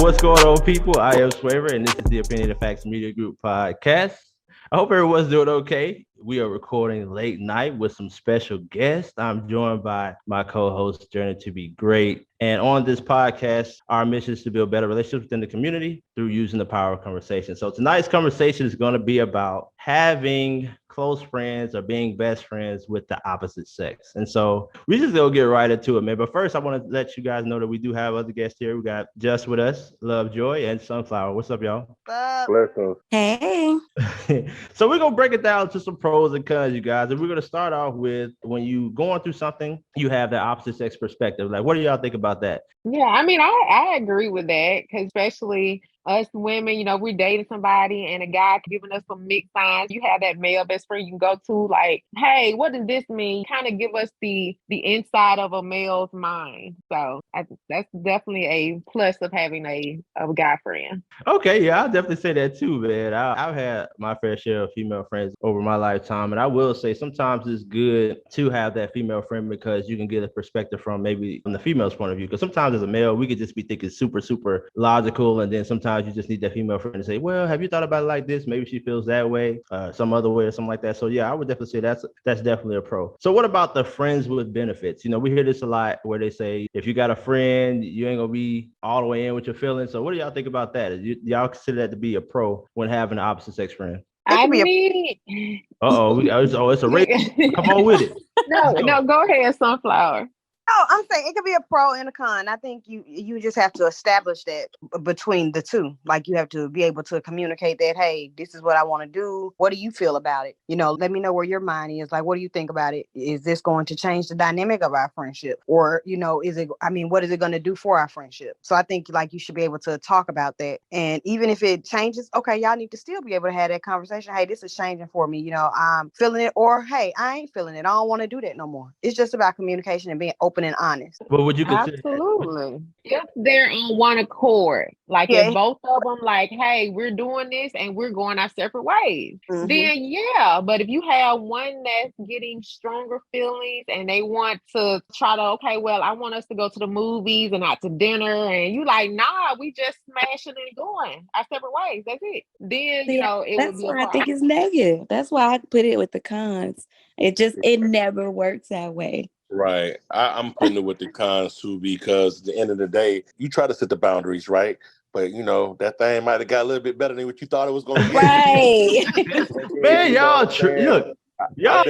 what's going on, people? I am Swaver, and this is the Opinionated Facts Media Group podcast. I hope everyone's doing okay. We are recording late night with some special guests. I'm joined by my co-host, Journey to be Great. And on this podcast, our mission is to build better relationships within the community through using the power of conversation. So tonight's conversation is going to be about having close friends or being best friends with the opposite sex. And so we just gonna get right into it, man. But first, I want to let you guys know that we do have other guests here. We got Jess with us, Love, Joy, and Sunflower. What's up, y'all? What's up? Hey. So we're gonna break it down to some pros and cons, you guys. And we're gonna start off with when you going through something, you have the opposite sex perspective. Like, what do y'all think about that? Yeah, I mean, I agree with that, because especially us women, we're dating somebody and a guy giving us some mixed signs. You have that male best friend you can go to, like, hey, what does this mean? Kind of give us the inside of a male's mind. So that's definitely a plus of having a guy friend. Okay, yeah, I'll definitely say that too, man. I've had my fair share of female friends over my lifetime, and I will say sometimes it's good to have that female friend because you can get a perspective from maybe from the female's point of view. Because sometimes as a male, we could just be thinking super, super logical, and then sometimes you just need that female friend to say, well, have you thought about it like this? Maybe she feels that way, some other way or something like that. So yeah, I would definitely say that's definitely a pro. So what about the friends with benefits? We hear this a lot where they say, if you got a friend, you ain't gonna be all the way in with your feelings. So what do y'all think about that? Y'all consider that to be a pro when having an opposite sex friend? I mean, it's a race. Come on with it. No, go ahead, Sunflower. No, I'm saying it could be a pro and a con. I think you just have to establish that between the two. Like, you have to be able to communicate that, hey, this is what I want to do. What do you feel about it? Let me know where your mind is. Like, what do you think about it? Is this going to change the dynamic of our friendship? Or, what is it going to do for our friendship? So I think, like, you should be able to talk about that. And even if it changes, okay, y'all need to still be able to have that conversation. Hey, this is changing for me. I'm feeling it, or hey, I ain't feeling it. I don't want to do that no more. It's just about communication and being open and honest. What would you consider? Absolutely. If they're on one accord, like if both of them, like, hey, we're doing this and we're going our separate ways, then yeah. But if you have one that's getting stronger feelings and they want to try to, okay, well, I want us to go to the movies and out to dinner, and you like, nah, we just smashing and going our separate ways. That's it. Then it that's would be why I think it's negative. That's why I put it with the cons. It never works that way. Right. I'm putting it with the cons too, because at the end of the day, you try to set the boundaries, right? But that thing might have got a little bit better than what you thought it was going to be. Right. Man, y'all look, y'all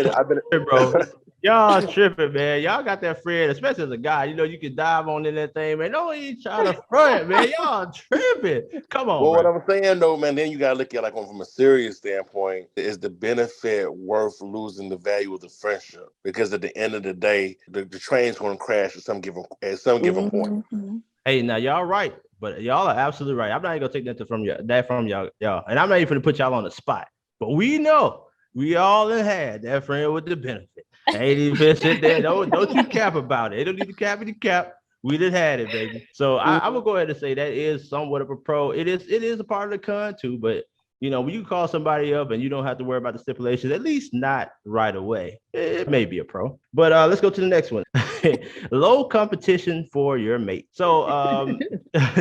bro. Y'all tripping, man. Y'all got that friend, especially as a guy. You can dive on in that thing, man. Don't even try to front, man. Y'all tripping. Come on. Well, bro. what I'm saying though, man, then you gotta look at like from a serious standpoint. Is the benefit worth losing the value of the friendship? Because at the end of the day, the train's going to crash at some given point. Hey, now y'all right, but y'all are absolutely right. I'm not even gonna take that from y'all, and I'm not even gonna put y'all on the spot. But we know we all had that friend with the benefit. Ain't even sit there. Don't you cap about it. It don't need to cap. We just had it, baby. So I'm gonna go ahead and say that is somewhat of a pro. It is a part of the con too, but when you call somebody up and you don't have to worry about the stipulations, at least not right away, it may be a pro. But let's go to the next one. Low competition for your mate. So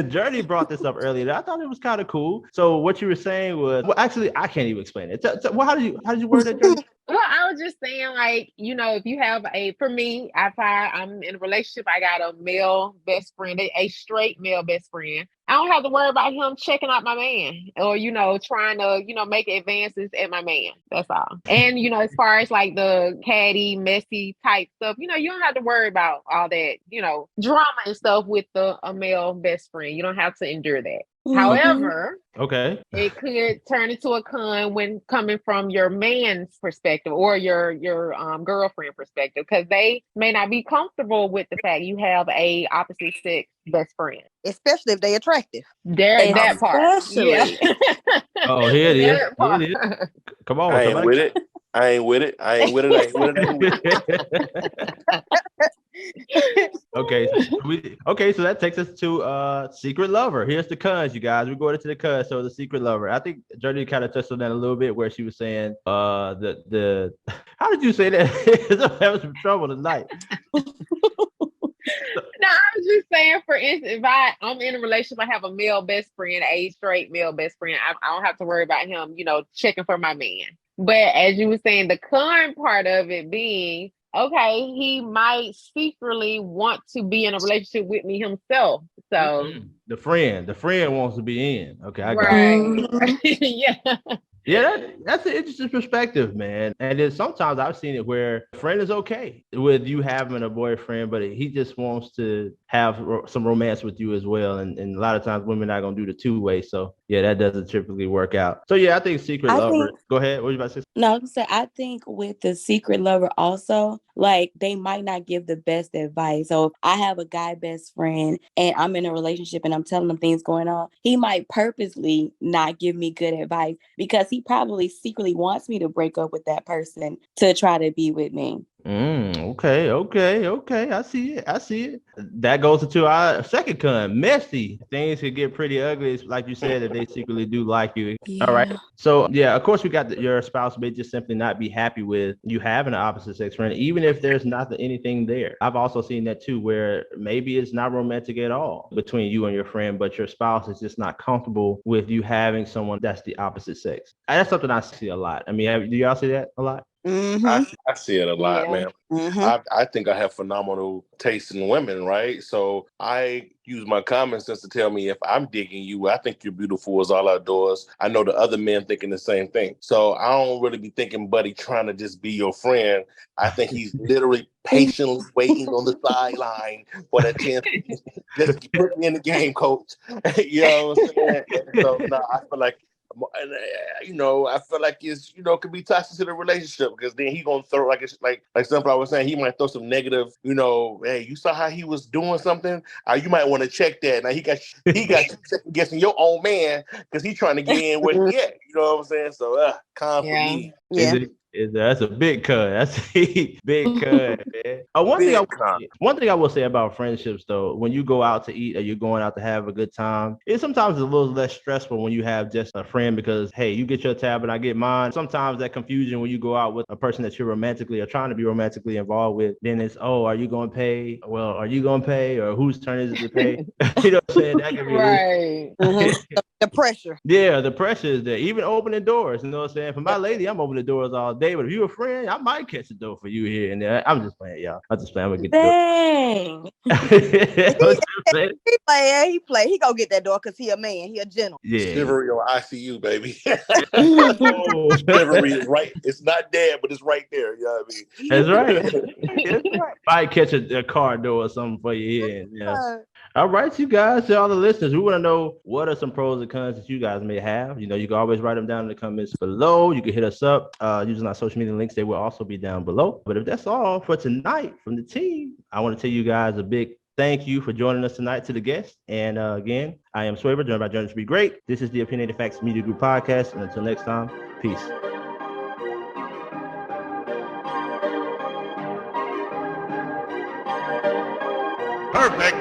Journey brought this up earlier. I thought it was kind of cool. So what you were saying was, well, actually, I can't even explain it. Well, how did you word that, Journey? Well, I was just saying, like, if you have for me, I'm in a relationship, I got a male best friend, a straight male best friend. I don't have to worry about him checking out my man or, trying to, make advances at my man. That's all. And, as far as like the catty, messy type stuff, you don't have to worry about all that, drama and stuff with a male best friend. You don't have to endure that. However, okay, it could turn into a con when coming from your man's perspective or your girlfriend perspective, because they may not be comfortable with the fact you have a opposite sex best friend, especially if they attractive. That part. Yeah. Oh, here it is. Come on, I ain't with it. I ain't with it. Okay, so that takes us to secret lover. Here's the cons, you guys. We're going into the cons. So the secret lover. I think Journey kind of touched on that a little bit, where she was saying the how did you say that? I'm having some trouble tonight. No, I was just saying, for instance, if I'm in a relationship, I have a male best friend, a straight male best friend. I don't have to worry about him, checking for my man. But as you were saying, the con part of it being, okay, he might secretly want to be in a relationship with me himself. So the friend wants to be in. Okay, I got right. Yeah. Yeah, that's an interesting perspective, man. And then sometimes I've seen it where a friend is okay with you having a boyfriend, but he just wants to have some romance with you as well. And a lot of times women are not going to do the two-way. So, yeah, that doesn't typically work out. So, yeah, I think secret lover. Go ahead. What were you about to say? No, I think with the secret lover also, like they might not give the best advice. So if I have a guy best friend and I'm in a relationship and I'm telling him things going on, he might purposely not give me good advice because he probably secretly wants me to break up with that person to try to be with me. Okay. I see it. That goes into our second con, messy. Things could get pretty ugly, like you said, if they secretly do like you. Yeah. All right. So, yeah, of course, we got your spouse may just simply not be happy with you having an opposite sex friend, even if there's not anything there. I've also seen that too, where maybe it's not romantic at all between you and your friend, but your spouse is just not comfortable with you having someone that's the opposite sex. And that's something I see a lot. I mean, do y'all see that a lot? I see it a lot, man. I think I have phenomenal taste in women, right? So I use my common sense to tell me if I'm digging you, I think you're beautiful as all outdoors. I know the other men thinking the same thing. So I don't really be thinking Buddy trying to just be your friend. I think he's literally patiently waiting on the sideline for that chance. Just put me in the game, coach. You know what I'm saying? So I feel like, I feel like it's, could be toxic to the relationship because then he gonna throw like Sunflower was saying, he might throw some negative, hey, you saw how he was doing something? You might want to check that. Now he got you second guessing your own man because he's trying to get in where he at. You know what I'm saying? So con for me. Yeah. That's a big cut. That's a big cut, man. One thing I will say about friendships, though, when you go out to eat or you're going out to have a good time, it's sometimes a little less stressful when you have just a friend because, hey, you get your tab and I get mine. Sometimes that confusion when you go out with a person that you're romantically or trying to be romantically involved with, then it's, are you going to pay? Well, are you going to pay? Or whose turn is it to pay? You know what I'm saying? That can be right. The pressure. Yeah, the pressure is there. Even opening doors, you know what I'm saying? For my lady, I'm opening doors all day. But if you're a friend, I might catch a door for you here and there. I'm just playing, y'all. I'm gonna get Dang. He play. He go get that door because he a man. He a gentleman. Yeah. Chivalry on ICU, baby. Chivalry is right. It's not there, but it's right there. You know what I mean? That's right. Might catch a car door or something for you here. Yeah. All right, you guys, to all the listeners, we want to know what are some pros and cons that you guys may have. You can always write them down in the comments below. You can hit us up using our social media links. They will also be down below. But if that's all for tonight from the team, I want to tell you guys a big thank you for joining us tonight to the guests. And again, I am Swaber, joined by Journey to Be Great. This is the Opinionated Facts Media Group podcast. And until next time, peace. Perfect.